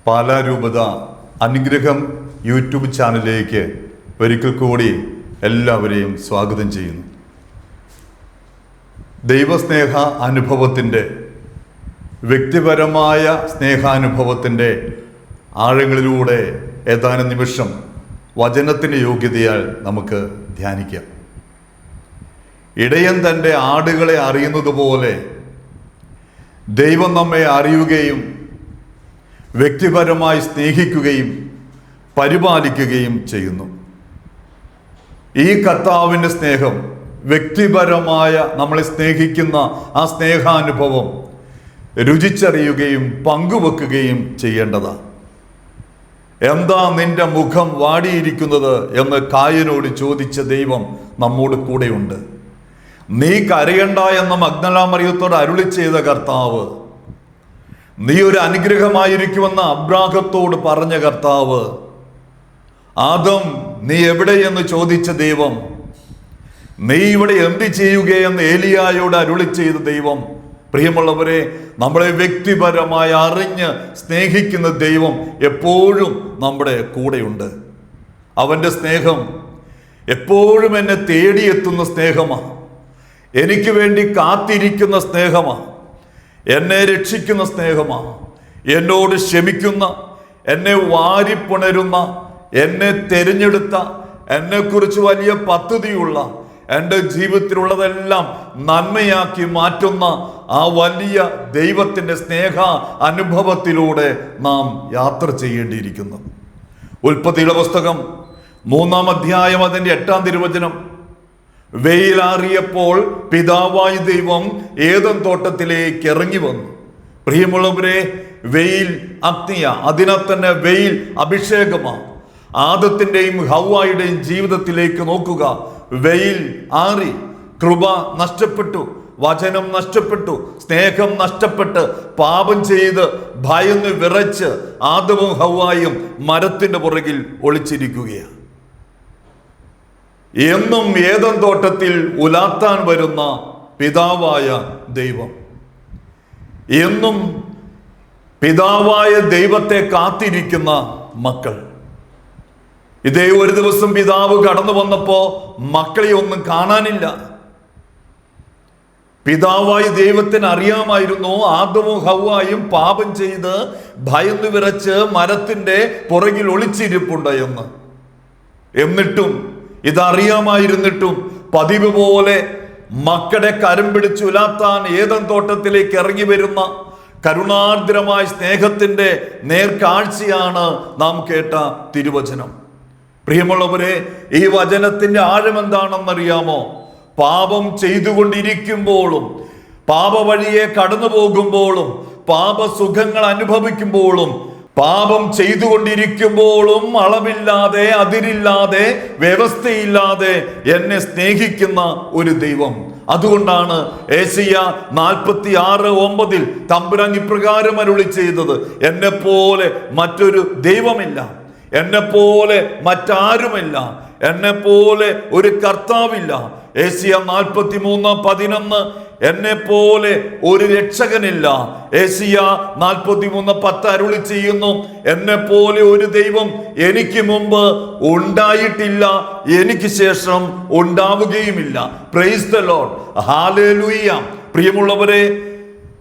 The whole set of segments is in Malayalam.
പാലാ രൂപത അനുഗ്രഹം യൂട്യൂബ് ചാനലിലേക്ക് ഒരിക്കൽ കൂടി എല്ലാവരെയും സ്വാഗതം ചെയ്യുന്നു. ദൈവസ്നേഹ അനുഭവത്തിൻ്റെ, വ്യക്തിപരമായ സ്നേഹാനുഭവത്തിൻ്റെ ആഴങ്ങളിലൂടെ ഏതാനും നിമിഷം വചനത്തിൻ്റെ യോഗ്യതയാൽ നമുക്ക് ധ്യാനിക്കാം. ഇടയൻ തൻ്റെ ആടുകളെ അറിയുന്നത് പോലെ ദൈവം നമ്മെ അറിയുകയും വ്യക്തിപരമായി സ്നേഹിക്കുകയും പരിപാലിക്കുകയും ചെയ്യുന്നു. ഈ കർത്താവിൻ്റെ സ്നേഹം, വ്യക്തിപരമായ നമ്മളെ സ്നേഹിക്കുന്ന ആ സ്നേഹാനുഭവം രുചിച്ചറിയുകയും പങ്കുവെക്കുകയും ചെയ്യേണ്ടതാണ്. എന്താ നിന്റെ മുഖം വാടിയിരിക്കുന്നത് എന്ന് കായനോട് ചോദിച്ച ദൈവം നമ്മോട് കൂടെയുണ്ട്. നീ കരയണ്ട എന്ന മഗ്ദല മറിയത്തോട് അരുളി ചെയ്ത കർത്താവ്, നീ ഒരു അനുഗ്രഹമായിരിക്കുമെന്ന് അബ്രാഹത്തോട് പറഞ്ഞ കർത്താവ്, ആദം നീ എവിടെയെന്ന് ചോദിച്ച ദൈവം, നീ ഇവിടെ എന്ത് ചെയ്യുകയെന്ന് ഏലിയായോട് അരുളി ചെയ്ത ദൈവം, പ്രിയമുള്ളവരെ, നമ്മളെ വ്യക്തിപരമായി അറിഞ്ഞ് സ്നേഹിക്കുന്ന ദൈവം എപ്പോഴും നമ്മുടെ കൂടെയുണ്ട്. അവൻ്റെ സ്നേഹം എപ്പോഴും എന്നെ തേടിയെത്തുന്ന സ്നേഹമാണ്. എനിക്ക് വേണ്ടി കാത്തിരിക്കുന്ന സ്നേഹമാണ്. എന്നെ രക്ഷിക്കുന്ന സ്നേഹമാണ്. എന്നോട് ക്ഷമിക്കുന്ന, എന്നെ വാരിപ്പുണരുന്ന, എന്നെ തിരഞ്ഞെടുത്ത, എന്നെക്കുറിച്ച് വലിയ പദ്ധതിയുള്ള, എൻ്റെ ജീവിതത്തിലുള്ളതെല്ലാം നന്മയാക്കി മാറ്റുന്ന ആ വലിയ ദൈവത്തിൻ്റെ സ്നേഹ അനുഭവത്തിലൂടെ നാം യാത്ര ചെയ്യേണ്ടിയിരിക്കുന്നു. ഉൽപ്പത്തിയുടെ പുസ്തകം 3-ാം അധ്യായം അതിൻ്റെ 8-ാം തിരുവചനം, വെയിലാറിയപ്പോൾ പിതാവായ ദൈവം ഏദൻ തോട്ടത്തിലേക്ക് ഇറങ്ങി വന്നു. പ്രിയമുള്ളവരെ, വെയിൽ അഗ്നിയ, അതിനെ തന്നെ വെയിൽ അഭിഷേകമാണ്. ആദത്തിൻ്റെയും ഹവ്വായുടെയും ജീവിതത്തിലേക്ക് നോക്കുക. വെയിൽ ആറി, കൃപ നഷ്ടപ്പെട്ടു, വചനം നഷ്ടപ്പെട്ടു, സ്നേഹം നഷ്ടപ്പെട്ട് പാപം ചെയ്ത് ഭയന്ന് വിറച്ച് ആദവും ഹവ്വായും മരത്തിൻ്റെ പുറകിൽ ഒളിച്ചിരിക്കുകയാണ്. എന്നും ഏദൻ തോട്ടത്തിൽ ഉലാത്താൻ വരുന്ന പിതാവായ ദൈവം, എന്നും പിതാവായ ദൈവത്തെ കാത്തിരിക്കുന്ന മക്കൾ. ഇതേ ഒരു ദിവസം പിതാവ് കടന്നു വന്നപ്പോ മക്കളെ ഒന്നും കാണാനില്ല. പിതാവായ ദൈവത്തിന് അറിയാമായിരുന്നു ആദവും ഹവ്വായും പാപം ചെയ്ത് ഭയന്ന് വിറച്ച് മരത്തിന്റെ പുറകിൽ ഒളിച്ചിരിപ്പുണ്ട് എന്ന്. എന്നിട്ടും, ഇതറിയാമായിരുന്നിട്ടും പതിവ് പോലെ മക്കളെ കരം പിടിച്ച് ഉലാത്താൻ ഏദൻ തോട്ടത്തിലേക്ക് ഇറങ്ങി വരുന്ന കരുണാർദ്രമായ സ്നേഹത്തിന്റെ നേർക്കാഴ്ചയാണ് നാം കേട്ട തിരുവചനം. പ്രിയമുള്ളവരെ, ഈ വചനത്തിന്റെ ആഴം എന്താണെന്നറിയാമോ? പാപം ചെയ്തുകൊണ്ടിരിക്കുമ്പോഴും, പാപ വഴിയെ കടന്നു പോകുമ്പോഴും, പാപസുഖങ്ങൾ അനുഭവിക്കുമ്പോഴും, പാപം ചെയ്തുകൊണ്ടിരിക്കുമ്പോഴും അളവില്ലാതെ, അതിരില്ലാതെ, വ്യവസ്ഥയില്ലാതെ എന്നെ സ്നേഹിക്കുന്ന ഒരു ദൈവം. അതുകൊണ്ടാണ് ഏശയ്യാ 46:9 തമ്പുരാൻ ഇപ്രകാരം അരുളി ചെയ്തത്, എന്നെ പോലെ മറ്റൊരു ദൈവമില്ല, എന്നെ പോലെ മറ്റാരുമില്ല, എന്നെ പോലെ ഒരു കർത്താവില്ല. ഏശയ്യാ 43:11 എന്നെ പോലെ ഒരു രക്ഷകനില്ല. ഏശയ്യാ 43:10 അരുളി ചെയ്യുന്നു, എന്നെ പോലെ ഒരു ദൈവം എനിക്ക് മുമ്പ് ഉണ്ടായിട്ടില്ല, എനിക്ക് ശേഷം ഉണ്ടാവുകയുമില്ല. Praise the Lord, hallelujah. പ്രിയമുള്ളവരെ,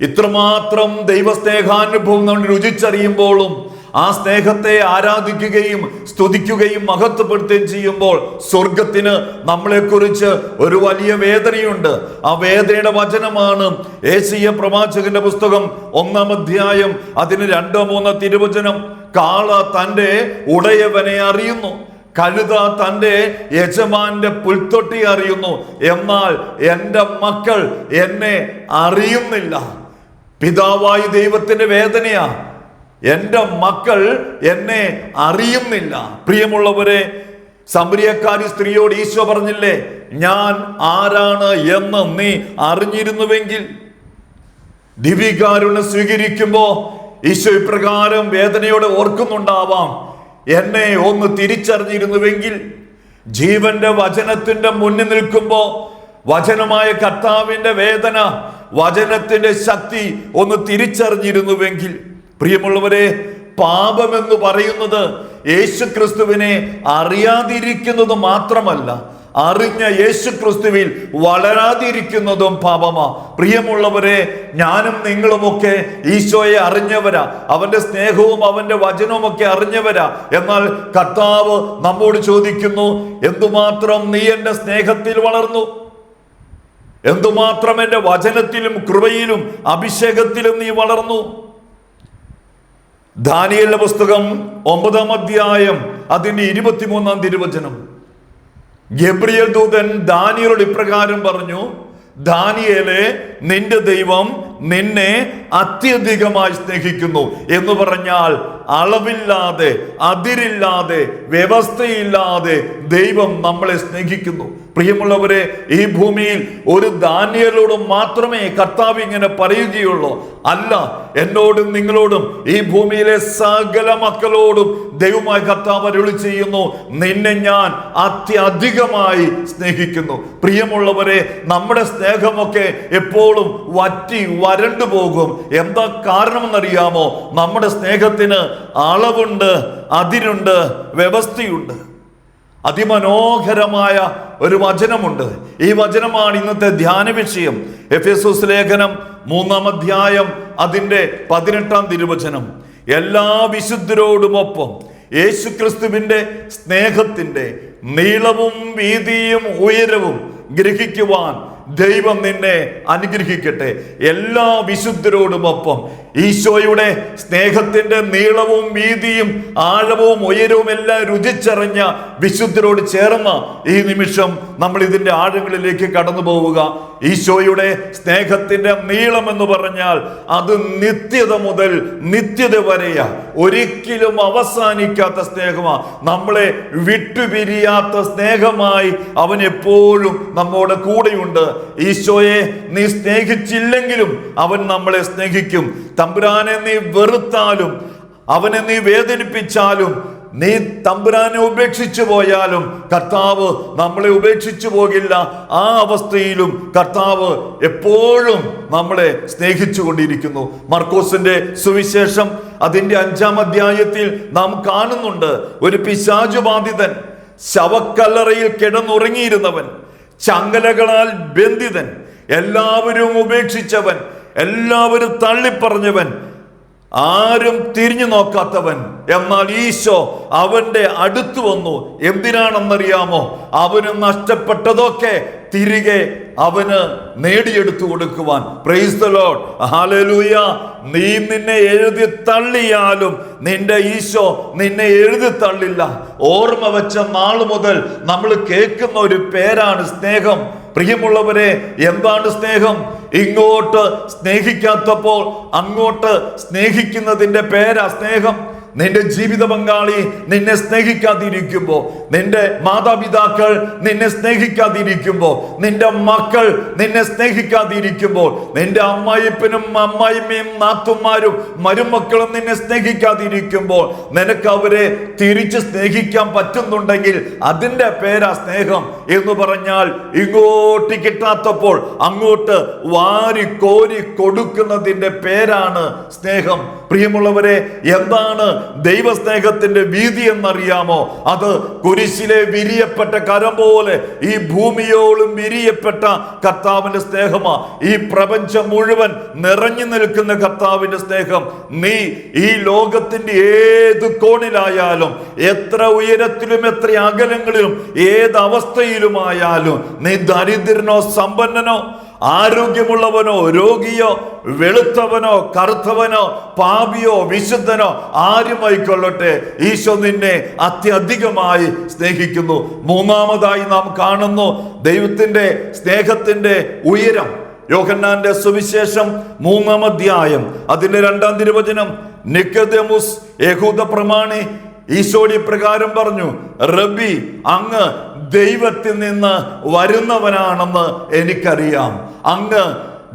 ഇത്രമാത്രം ദൈവസ്നേഹാനുഭവം നമ്മൾ രുചിച്ചറിയുമ്പോഴും ആ സ്നേഹത്തെ ആരാധിക്കുകയും സ്തുതിക്കുകയും മഹത്വപ്പെടുത്തുകയും ചെയ്യുമ്പോൾ സ്വർഗത്തിന് നമ്മളെക്കുറിച്ച് ഒരു വലിയ വേദനയുണ്ട്. ആ വേദനയുടെ വചനമാണ് ഏശയ്യാ പ്രവാചകന്റെ പുസ്തകം 1-ാം അധ്യായം അതിന് 2-3 തിരുവചനം. കാള തൻ്റെ ഉടയവനെ അറിയുന്നു, കഴുത തൻ്റെ യജമാന്റെ പുൽത്തൊട്ടി അറിയുന്നു, എന്നാൽ എൻ്റെ മക്കൾ എന്നെ അറിയുന്നില്ല. പിതാവായ ദൈവത്തിന്റെ വേദനയാ, എൻ്റെ മക്കൾ എന്നെ അറിയുന്നില്ല. പ്രിയമുള്ളവരെ, സമരിയക്കാരി സ്ത്രീയോട് ഈശോ പറഞ്ഞില്ലേ, ഞാൻ ആരാണ് എന്ന് നീ അറിഞ്ഞിരുന്നുവെങ്കിൽ. ദിവ്യകാരുണ്യം സ്വീകരിക്കുമ്പോ ഈശോ ഇപ്രകാരം വേദനയോടെ ഓർക്കുന്നുണ്ടാവാം, എന്നെ ഒന്ന് തിരിച്ചറിഞ്ഞിരുന്നുവെങ്കിൽ. ജീവന്റെ വചനത്തിന്റെ മുന്നിൽ നിൽക്കുമ്പോ വചനമായ കർത്താവിന്റെ വേദന, വചനത്തിന്റെ ശക്തി ഒന്ന് തിരിച്ചറിഞ്ഞിരുന്നുവെങ്കിൽ. പ്രിയമുള്ളവരെ, പാപമെന്ന് പറയുന്നത് യേശുക്രിസ്തുവിനെ അറിയാതിരിക്കുന്നത് മാത്രമല്ല, അറിഞ്ഞ യേശുക്രിസ്തുവിൽ വളരാതിരിക്കുന്നതും പാപമാ. പ്രിയമുള്ളവരെ, ഞാനും നിങ്ങളുമൊക്കെ ഈശോയെ അറിഞ്ഞവരാ, അവന്റെ സ്നേഹവും അവന്റെ വചനവും ഒക്കെ അറിഞ്ഞവരാ. എന്നാൽ കർത്താവ് നമ്മോട് ചോദിക്കുന്നു, എന്തുമാത്രം നീ എൻ്റെ സ്നേഹത്തിൽ വളർന്നു, എന്തുമാത്രം എൻ്റെ വചനത്തിലും കൃപയിലും അഭിഷേകത്തിലും നീ വളർന്നു. ദാനിയേലിന്റെ പുസ്തകം 9-ാം അധ്യായം അതിന്റെ 23-ാം തിരുവചനം. ഗബ്രിയേൽ ദൂതൻ ദാനിയേലോട് ഇപ്രകാരം പറഞ്ഞു, ദാനിയേലേ, നിന്റെ ദൈവം നിന്നെ അത്യധികമായി സ്നേഹിക്കുന്നു. എന്ന് പറഞ്ഞാൽ അളവില്ലാതെ, അതിരില്ലാതെ, വ്യവസ്ഥയില്ലാതെ ദൈവം നമ്മളെ സ്നേഹിക്കുന്നു. പ്രിയമുള്ളവരെ, ഈ ഭൂമിയിൽ ഒരു ദാനിയേലോട് മാത്രമേ കർത്താവ് ഇങ്ങനെ പറയുകയുള്ളൂ. അല്ല, എന്നോടും നിങ്ങളോടും ഈ ഭൂമിയിലെ സകല മക്കളോടും ദൈവമായ കർത്താവ് അരുളി ചെയ്യുന്നു, നിന്നെ ഞാൻ അത്യധികമായി സ്നേഹിക്കുന്നു. പ്രിയമുള്ളവരെ, നമ്മുടെ സ്നേഹമൊക്കെ എപ്പോഴും വറ്റി വരണ്ടു പോകും. എന്താ കാരണമെന്നറിയാമോ? നമ്മുടെ സ്നേഹത്തിന് അളവുണ്ട്, അതിരുണ്ട്, വ്യവസ്ഥയുണ്ട്. അതിമനോഹരമായ ഒരു വചനമുണ്ട്. ഈ വചനമാണ് ഇന്നത്തെ ധ്യാന വിഷയം. എഫെസോസ് ലേഖനം 3-ാം അധ്യായം അതിന്റെ 18-ാം തിരുവചനം. എല്ലാ വിശുദ്ധരോടുമൊപ്പം യേശുക്രിസ്തുവിന്റെ സ്നേഹത്തിന്റെ നീളവും വീതിയും ഉയരവും ഗ്രഹിക്കുവാൻ ദൈവം നിന്നെ അനുഗ്രഹിക്കട്ടെ. എല്ലാ വിശുദ്ധരോടുമൊപ്പം ഈശോയുടെ സ്നേഹത്തിന്റെ നീളവും വീതിയും ആഴവും ഉയരവും എല്ലാം രുചിച്ചറിഞ്ഞ വിശുദ്ധരോട് ചേർന്ന ഈ നിമിഷം നമ്മൾ ഇതിന്റെ ആഴങ്ങളിലേക്ക് കടന്നു പോവുക. ഈശോയുടെ സ്നേഹത്തിന്റെ നീളം എന്ന് പറഞ്ഞാൽ അത് നിത്യത മുതൽ നിത്യത വരെയാ, ഒരിക്കലും അവസാനിക്കാത്ത സ്നേഹമാ. നമ്മളെ വിട്ടുപിരിയാത്ത സ്നേഹമായി അവൻ എപ്പോഴും നമ്മോട് കൂടെയുണ്ട്. ഈശോയെ നീ സ്നേഹിച്ചില്ലെങ്കിലും അവൻ നമ്മളെ സ്നേഹിക്കും. തമ്പുരാനെ നീ വെറുത്താലും, അവനെ നീ വേദനിപ്പിച്ചാലും, നീ തമ്പുരാനെ ഉപേക്ഷിച്ചു പോയാലും കർത്താവ് നമ്മളെ ഉപേക്ഷിച്ചു പോകില്ല. ആ അവസ്ഥയിലും കർത്താവ് എപ്പോഴും നമ്മളെ സ്നേഹിച്ചു കൊണ്ടിരിക്കുന്നു. മർക്കോസിന്റെ സുവിശേഷം അതിന്റെ 5-ാം അധ്യായത്തിൽ നാം കാണുന്നുണ്ട്, ഒരു പിശാചുബാധിതൻ, ശവക്കല്ലറയിൽ കിടന്നുറങ്ങിയിരുന്നവൻ, ചങ്ങലകളാൽ ബന്ധിതൻ, എല്ലാവരും ഉപേക്ഷിച്ചവൻ, എല്ലാവരും തള്ളിപ്പറഞ്ഞവൻ, ആരും തിരിഞ്ഞു നോക്കാത്തവൻ. എന്നാൽ ഈശോ അവന്റെ അടുത്ത് വന്നു. എന്തിനാണെന്നറിയാമോ? അവന് നഷ്ടപ്പെട്ടതൊക്കെ തിരികെ അവന് നേടിയെടുത്തു കൊടുക്കുവാൻ. Price the Lord, hallelujah. നീ നിന്നെ എഴുതി തള്ളിയാലും നിന്റെ ഈശോ നിന്നെ എഴുതി തള്ളില്ല. ഓർമ്മ വെച്ച നാൾ മുതൽ നമ്മൾ കേൾക്കുന്ന ഒരു പേരാണ് സ്നേഹം. പ്രിയമുള്ളവരെ, എന്താണ് സ്നേഹം? ഇങ്ങോട്ട് സ്നേഹിക്കാത്തപ്പോൾ അങ്ങോട്ട് സ്നേഹിക്കുന്നതിന്റെ പേരാ സ്നേഹം. നിന്റെ ജീവിത പങ്കാളി നിന്നെ സ്നേഹിക്കാതിരിക്കുമ്പോൾ, നിന്റെ മാതാപിതാക്കൾ നിന്നെ സ്നേഹിക്കാതിരിക്കുമ്പോൾ, നിന്റെ മക്കൾ നിന്നെ സ്നേഹിക്കാതിരിക്കുമ്പോൾ, നിന്റെ അമ്മായിപ്പനും അമ്മായിമ്മയും നാത്തുമാരും മരുമക്കളും നിന്നെ സ്നേഹിക്കാതിരിക്കുമ്പോൾ, നിനക്ക് അവരെ തിരിച്ച് സ്നേഹിക്കാൻ പറ്റുന്നുണ്ടെങ്കിൽ അതിൻ്റെ പേരാ സ്നേഹം. എന്ന് പറഞ്ഞാൽ ഇങ്ങോട്ട് കിട്ടാത്തപ്പോൾ അങ്ങോട്ട് വാരി കോരി കൊടുക്കുന്നതിൻ്റെ പേരാണ് സ്നേഹം. പ്രിയമുള്ളവരെ, എന്താണ് ദൈവസ്നേഹത്തിന്റെ വീതി എന്നറിയാമോ? അത് കുരിശിലെ വിരിയപ്പെട്ട കരം പോലെ ഈ ഭൂമിയോളം വിരിയപ്പെട്ട കർത്താവിന്റെ സ്നേഹമാ. ഈ പ്രപഞ്ചം മുഴുവൻ നിറഞ്ഞു നിൽക്കുന്ന കർത്താവിന്റെ സ്നേഹം. നീ ഈ ലോകത്തിന്റെ ഏത് കോണിലായാലും, എത്ര ഉയരത്തിലും എത്ര അകലങ്ങളിലും ഏത് അവസ്ഥയിലുമായാലും, നീ ദരിദ്രനോ സമ്പന്നനോ, ആരോഗ്യമുള്ളവനോ രോഗിയോ, വെളുത്തവനോ കറുത്തവനോ, പാപിയോ വിശുദ്ധനോ, ആരുമായിക്കൊള്ളട്ടെ, ഈശോ നിന്നെ അത്യധികമായി സ്നേഹിക്കുന്നു. മൂന്നാമതായി നാം കാണുന്നു ദൈവത്തിന്റെ സ്നേഹത്തിന്റെ ഉയരം. യോഹന്നാന്റെ സുവിശേഷം 3-ാം അധ്യായം അതിന്റെ 2-ാം തിരുവചനം. നിക്കോദെമോസ് യഹൂദ പ്രമാണി ഈശോടി പ്രകാരം പറഞ്ഞു, റബ്ബി, അങ്ങ് ദൈവത്തിൽ നിന്ന് വരുന്നവനാണെന്ന് എനിക്കറിയാം. അങ്ങ്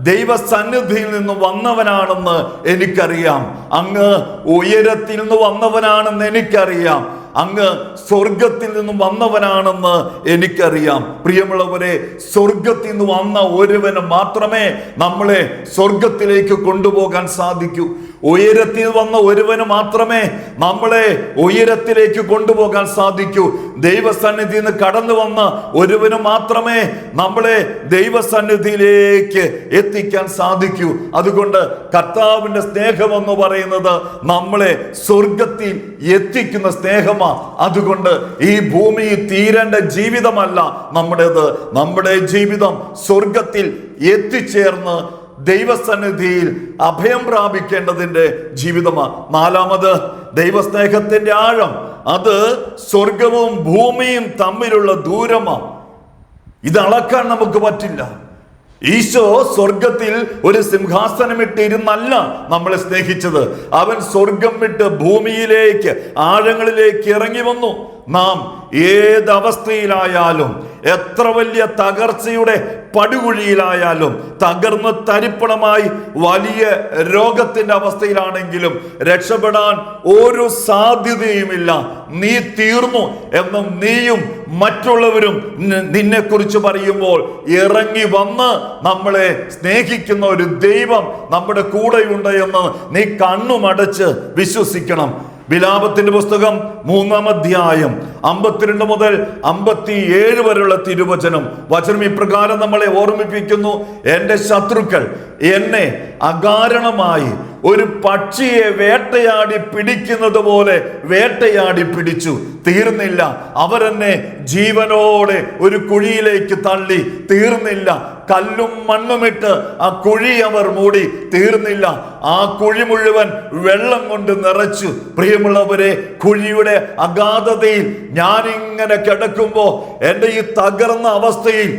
ദൈവസന്നിധിയിൽ നിന്ന് വന്നവനാണെന്ന് എനിക്കറിയാം. അങ്ങ് ഉയരത്തിൽ നിന്ന് വന്നവനാണെന്ന് എനിക്കറിയാം. അങ്ങ് സ്വർഗത്തിൽ നിന്നും വന്നവനാണെന്ന് എനിക്കറിയാം. പ്രിയമുള്ളവരെ, സ്വർഗത്തിൽ നിന്ന് വന്ന ഒരുവന് മാത്രമേ നമ്മളെ സ്വർഗത്തിലേക്ക് കൊണ്ടുപോകാൻ സാധിക്കൂ. ഉയരത്തിൽ വന്ന ഒരുവന് മാത്രമേ നമ്മളെ ഉയരത്തിലേക്ക് കൊണ്ടുപോകാൻ സാധിക്കൂ. ദൈവസന്നിധിയിൽ നിന്ന് കടന്നു വന്ന ഒരുവന് മാത്രമേ നമ്മളെ ദൈവസന്നിധിയിലേക്ക് എത്തിക്കാൻ സാധിക്കൂ. അതുകൊണ്ട് കർത്താവിന്റെ സ്നേഹമെന്ന് പറയുന്നത് നമ്മളെ സ്വർഗത്തിൽ എത്തിക്കുന്ന സ്നേഹമാണ്. അതുകൊണ്ട് ഈ ഭൂമിയിൽ തീരേണ്ട ജീവിതമല്ല നമ്മുടേത്. നമ്മുടെ ജീവിതം സ്വർഗത്തിൽ എത്തിച്ചേർന്ന് ദൈവസന്നിധിയിൽ അഭയം പ്രാപിക്കേണ്ടതിന്റെ ജീവിതമാണ്. നാലാമത്, ദൈവസ്നേഹത്തിന്റെ ആഴം. അത് സ്വർഗവും ഭൂമിയും തമ്മിലുള്ള ദൂരമാണ്. ഇത് അളക്കാൻ നമുക്ക് പറ്റില്ല. ഈശോ സ്വർഗത്തിൽ ഒരു സിംഹാസനമിട്ടിരുന്നല്ല നമ്മളെ സ്നേഹിച്ചത്. അവൻ സ്വർഗം വിട്ട് ഭൂമിയിലേക്ക്, ആഴങ്ങളിലേക്ക് ഇറങ്ങി വന്നു. നാം ഏതവസ്ഥയിലായാലും, എത്ര വലിയ തകർച്ചയുടെ പടുകുഴിയിലായാലും, തകർന്ന് തരിപ്പണമായി വലിയ രോഗത്തിന്റെ അവസ്ഥയിലാണെങ്കിലും രക്ഷപ്പെടാൻ ഒരു സാധ്യതയുമില്ല. നീ തീർന്നു എന്നും നീയും മറ്റുള്ളവരും നിന്നെ കുറിച്ച് പറയുമ്പോൾ ഇറങ്ങി വന്ന് നമ്മളെ സ്നേഹിക്കുന്ന ഒരു ദൈവം നമ്മുടെ കൂടെയുണ്ട് എന്ന് നീ കണ്ണുമടച്ച് വിശ്വസിക്കണം. വിലാപത്തിന്റെ പുസ്തകം 3-ാം അധ്യായം 52 മുതൽ 57 വരെയുള്ള തിരുവചനം വചനം ഇപ്രകാരം നമ്മളെ ഓർമ്മിപ്പിക്കുന്നു. എൻ്റെ ശത്രുക്കൾ എന്നെ അകാരണമായി ഒരു പക്ഷിയെ വേട്ടയാടി പിടിക്കുന്നത് പോലെ വേട്ടയാടി പിടിച്ചു. തീർന്നില്ല, അവരെന്നെ ജീവനോടെ ഒരു കുഴിയിലേക്ക് തള്ളി. തീർന്നില്ല, കല്ലും മണ്ണുമിട്ട് ആ കുഴി അവർ മൂടി. തീർന്നില്ല, ആ കുഴി മുഴുവൻ വെള്ളം കൊണ്ട് നിറച്ചു. പ്രിയമുള്ളവരെ, കുഴിയുടെ അഗാധതയിൽ ഞാനിങ്ങനെ കിടക്കുമ്പോ, എൻ്റെ ഈ തകർന്ന അവസ്ഥയിൽ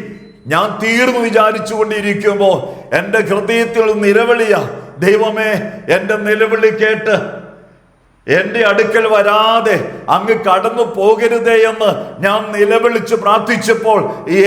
ഞാൻ തീർന്നു വിചാരിച്ചു കൊണ്ടിരിക്കുമ്പോ എൻ്റെ ഹൃദയത്തിൽ നിലവിളിയ, ദൈവമേ എൻ്റെ നിലവിളി കേട്ട് എൻ്റെ അടുക്കൽ വരാതെ അങ്ങ് കടന്നു പോകരുതേ എന്ന് ഞാൻ നിലവിളിച്ച് പ്രാർത്ഥിച്ചപ്പോൾ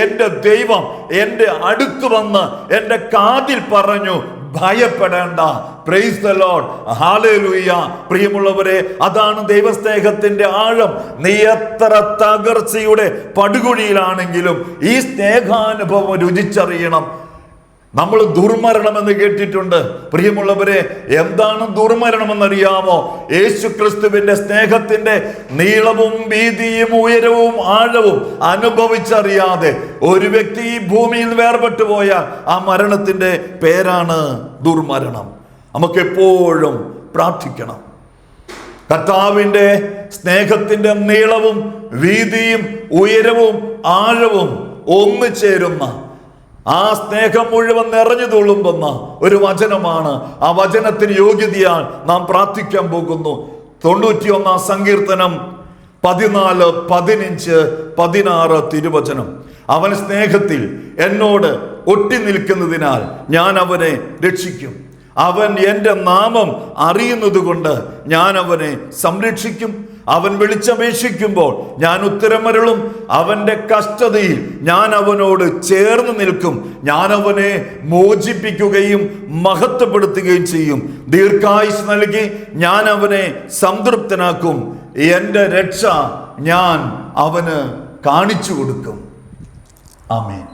എൻ്റെ ദൈവം എൻ്റെ അടുത്ത് വന്ന് എൻ്റെ കാതിൽ പറഞ്ഞു, ഭയപ്പെടേണ്ട. Price the Lord, hallelujah. പ്രിയമുള്ളവരെ, അതാണ് ദൈവസ്നേഹത്തിന്റെ ആഴം. നീ എത്ര തകർച്ചയുടെ പടുകുഴിയിലാണെങ്കിലും ഈ സ്നേഹാനുഭവം രുചിച്ചറിയണം. നമ്മൾ ദുർമരണമെന്ന് കേട്ടിട്ടുണ്ട്. പ്രിയമുള്ളവരെ, എന്താണ് ദുർമരണമെന്നറിയാമോ? യേശു ക്രിസ്തുവിന്റെ സ്നേഹത്തിന്റെ നീളവും വീതിയും ഉയരവും ആഴവും അനുഭവിച്ചറിയാതെ ഒരു വ്യക്തി ഈ ഭൂമിയിൽ വേർപെട്ടു പോയാൽ ആ മരണത്തിന്റെ പേരാണ് ദുർമരണം. നമുക്ക് എപ്പോഴും പ്രാർത്ഥിക്കണം. കർത്താവിന്റെ സ്നേഹത്തിന്റെ നീളവും വീതിയും ഉയരവും ആഴവും ഒന്നു ചേരുന്ന, ആ സ്നേഹം മുഴുവൻ നിറഞ്ഞു തുളുമ്പുന്ന ഒരു വചനമാണ്. ആ വചനത്തിന് യോഗ്യതയാൽ നാം പ്രാർത്ഥിക്കാൻ പോകുന്നു. 91-ാം സങ്കീർത്തനം 14, 15, 16 തിരുവചനം. അവൻ സ്നേഹത്തിൽ എന്നോട് ഒട്ടി നിൽക്കുന്നതിനാൽ ഞാൻ അവനെ രക്ഷിക്കും. അവൻ എൻ്റെ നാമം അറിയുന്നത് കൊണ്ട് ഞാൻ അവനെ സംരക്ഷിക്കും. അവൻ വിളിച്ചപേക്ഷിക്കുമ്പോൾ ഞാൻ ഉത്തരമരുളും. അവൻ്റെ കഷ്ടതയിൽ ഞാൻ അവനോട് ചേർന്ന് നിൽക്കും. ഞാൻ അവനെ മോചിപ്പിക്കുകയും മഹത്വപ്പെടുത്തുകയും ചെയ്യും. ദീർഘായുസ് നൽകി ഞാൻ അവനെ സംതൃപ്തനാക്കും. എൻ്റെ രക്ഷ ഞാൻ അവന് കാണിച്ചു കൊടുക്കും. ആമേൻ.